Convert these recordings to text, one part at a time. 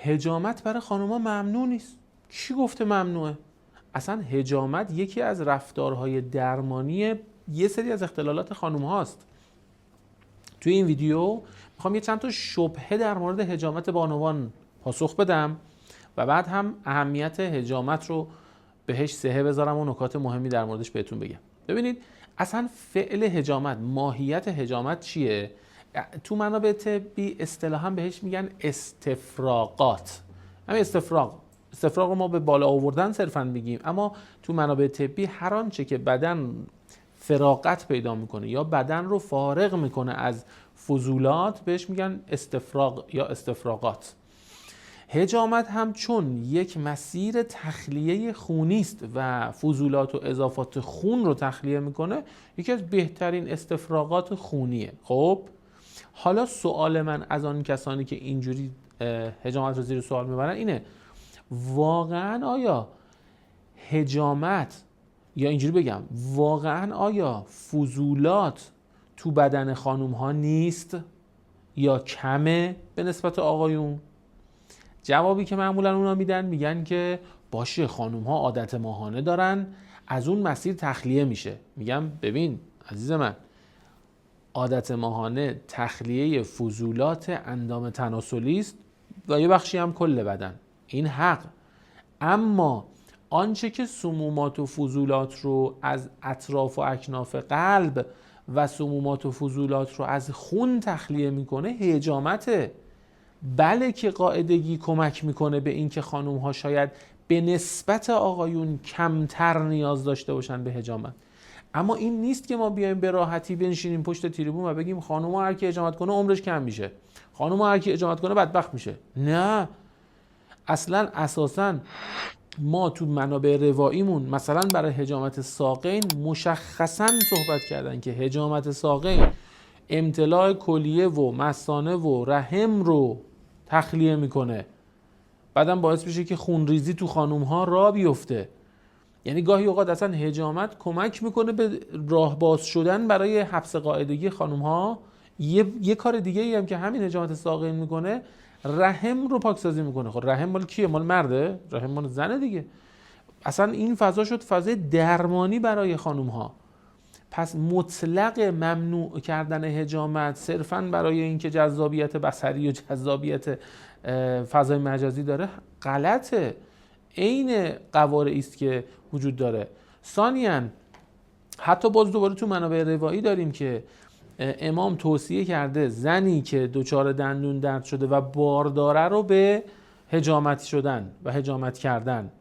حجامت برای خانوما ممنوع نیست. کی گفته ممنوعه؟ اصلا حجامت یکی از رفتارهای درمانی یه سری از اختلالات خانوم هاست. توی این ویدیو میخوام یه چند تا شبهه در مورد حجامت بانوان پاسخ بدم و بعد هم اهمیت حجامت رو بهش سهه بذارم و نکات مهمی در موردش بهتون بگم. ببینید اصلا فعل حجامت، ماهیت حجامت چیه؟ تو منابع طبی اصطلاحاً بهش میگن استفراغات. همین استفراغ رو ما به بالا آوردن صرفاً بگیم، اما تو منابع طبی هر آنچه که بدن فراغت پیدا میکنه یا بدن رو فارغ میکنه از فضولات بهش میگن استفراغ یا استفراغات. حجامت هم چون یک مسیر تخلیه خونی است و فضولات و اضافات خون رو تخلیه میکنه، یکی از بهترین استفراغات خونیه. خب حالا سوال من از آن کسانی که اینجوری حجامت رو زیر سوال میبرن اینه: واقعا آیا حجامت، یا اینجوری بگم، واقعا آیا فضولات تو بدن خانوم ها نیست یا کمه به نسبت آقایون؟ جوابی که معمولا اونا میدن میگن که باشه، خانوم ها عادت ماهانه دارن، از اون مسیر تخلیه میشه. میگم ببین عزیز من، عادت ماهانه تخلیه فضولات اندام تناسلی است و یه بخشی هم کل بدن، این حق. اما آنچه که سمومات و فضولات رو از اطراف و اکناف قلب و سمومات و فضولات رو از خون تخلیه میکنه حجامته. بله که قاعدگی کمک میکنه به این که خانوم ها شاید به نسبت آقایون کمتر نیاز داشته باشن به حجامت، اما این نیست که ما بیایم به راحتی بنشینیم پشت تریبون و بگیم خانوم ها هر کی حجامت کنه عمرش کم میشه، خانوم ها هر کی حجامت کنه بدبخت میشه. نه، اصلا اساساً ما تو منابع رواییمون مثلا برای حجامت ساقین مشخصاً صحبت کردن که حجامت ساقین امتلاع کلیه و مثانه و رحم رو تخلیه میکنه، بعدم باعث میشه که خونریزی تو خانوم ها راه بیفته. یعنی گاهی اوقات اصلا حجامت کمک میکنه به راه باز شدن برای حبس قاعدگی خانوم ها. یه کار دیگه ای هم که همین حجامت ساقین میکنه، رحم رو پاکسازی میکنه. خب رحم مال کیه؟ مال مرده؟ رحم مال زنه دیگه. اصلا این فضا شد فضای درمانی برای خانوم ها. پس مطلق ممنوع کردن حجامت صرفاً برای اینکه جذابیت بصری و جذابیت فضای مجازی داره غلطه. عین قوارعی است که وجود داره. ثانیاً حتی باز دوباره تو منابع روایی داریم که امام توصیه کرده زنی که دچار دندون درد شده و بارداره رو به حجامت شدن و حجامت کردن.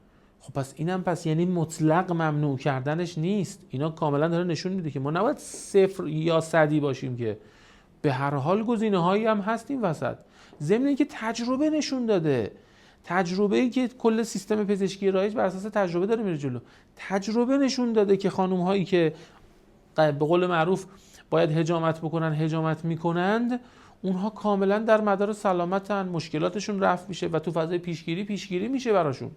خب پس اینم پس یعنی مطلق ممنوع کردنش نیست. اینا کاملا داره نشون میده که ما نباید صفر یا صدی باشیم، که به هر حال گزینه‌هایی هم هست این وسط. ضمن اینکه تجربه نشون داده، تجربه‌ای که کل سیستم پزشکی رایج بر اساس تجربه داره میره جلو، تجربه نشون داده که خانم‌هایی که به قول معروف باید حجامت بکنن حجامت میکنند، اونها کاملا در مدار سلامتن، مشکلاتشون رفع میشه و تو فضای پیشگیری میشه براشون.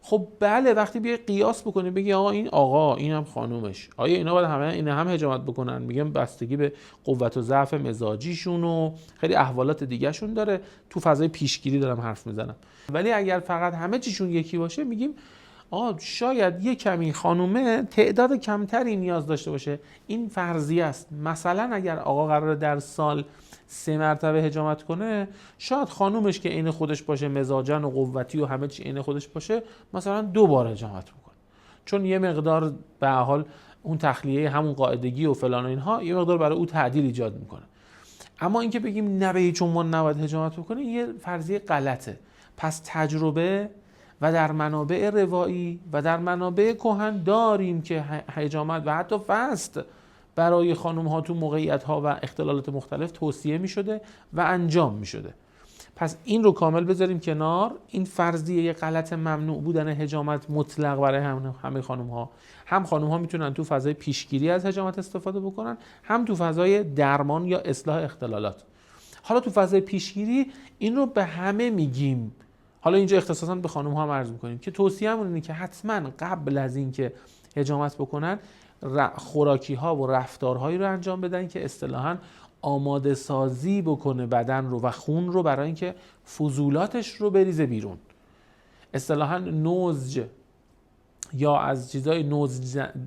خب بله، وقتی بیای قیاس بکنی بگی آقا اینم خانومش، آیا اینا باید اینا هم حجامت بکنن؟ میگم بستگی به قوت و ضعف مزاجیشون و خیلی احوالات دیگه شون داره. تو فضای پیشگیری دارم حرف میزنم. ولی اگر فقط همه چیشون یکی باشه میگیم شاید یک کمی خانومه تعداد کمتری نیاز داشته باشه. این فرضیه است. مثلا اگر آقا قراره در سال 3 مرتبه حجامت کنه، شاید خانومش که عین خودش باشه، مزاجن و قوتی و همه چی عین خودش باشه، مثلا 2 بار حجامت بکنه، چون یه مقدار به هر حال اون تخلیه همون قاعدگی و فلان و اینها یه مقدار برای او تعدیل ایجاد میکنه. اما اینکه بگیم نه به هیچ عنوان نباید حجامت بکنه، یه فرضیه غلطه. پس تجربه و در منابع روایی و در منابع کهن داریم که حجامت و حتی فست برای خانم ها تو موقعیت ها و اختلالات مختلف توصیه می شده و انجام می شده. پس این رو کامل بذاریم کنار. این فرضیه غلط ممنوع بودن حجامت مطلق برای همه خانم ها. هم خانم ها میتونن تو فضای پیشگیری از حجامت استفاده بکنن، هم تو فضای درمان یا اصلاح اختلالات. حالا تو فضای پیشگیری این رو به همه میگیم. حالا اینجا اختصاصا به خانم ها عرض میکنیم که توصیه‌مون اینه که حتما قبل از اینکه حجامت بکنن خوراکی ها و رفتارهایی رو انجام بدن که اصطلاحاً آماده سازی بکنه بدن رو و خون رو برای اینکه فضولاتش رو بریزه بیرون. اصطلاحاً نوزج یا از چیزای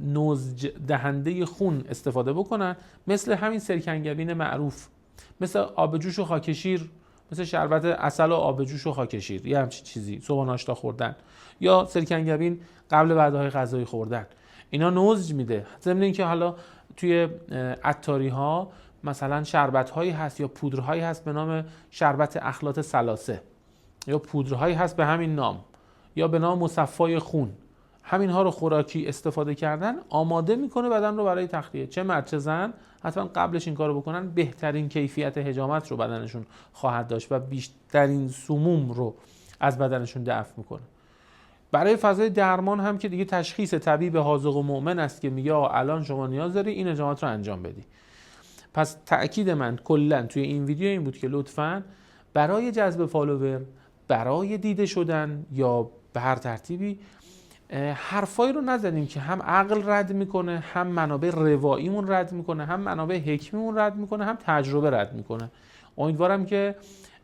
نوزج دهنده خون استفاده بکنن، مثل همین سرکنگبین معروف، مثل آب جوش و خاکشیر، مثل شربت عسل و آب جوش و خاکشیر، یه همچین چیزی صبح ناشتا خوردن، یا سرکنگبین قبل وعده‌های غذایی خوردن. اینا نوزج میده. ضمن اینکه حالا توی عطاری ها مثلا شربت هایی هست یا پودرهایی هست به نام شربت اخلاط ثلاثه، یا پودرهایی هست به همین نام، یا به نام مصفای خون. همین ها رو خوراکی استفاده کردن آماده میکنه بدن رو برای تخلیه. چه مرد چه زن حتما قبلش این کارو بکنن، بهترین کیفیت حجامت رو بدنشون خواهد داشت و بیشترین سموم رو از بدنشون دفع میکنه. برای فضای درمان هم که دیگه تشخیص طبیب حاذق و مؤمن است که میگه الان شما نیاز داری این حجامت رو انجام بدی. پس تأکید من کلا توی این ویدیو این بود که لطفاً برای جذب فالوور، برای دیده شدن یا به هر ترتیبی حرفایی رو نزنیم که هم عقل رد میکنه، هم منابع رواییمون رد میکنه، هم منابع حکمیمون رد میکنه، هم تجربه رد میکنه. امیدوارم که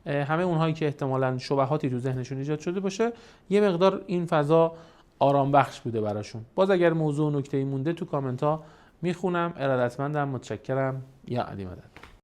همه اونهایی که احتمالاً شبهاتی تو ذهنشون ایجاد شده باشه یه مقدار این فضا آرام بخش بوده براشون. باز اگر موضوع و نکته‌ای مونده تو کامنت ها میخونم. ارادتمندم، متشکرم. یا علی مدد.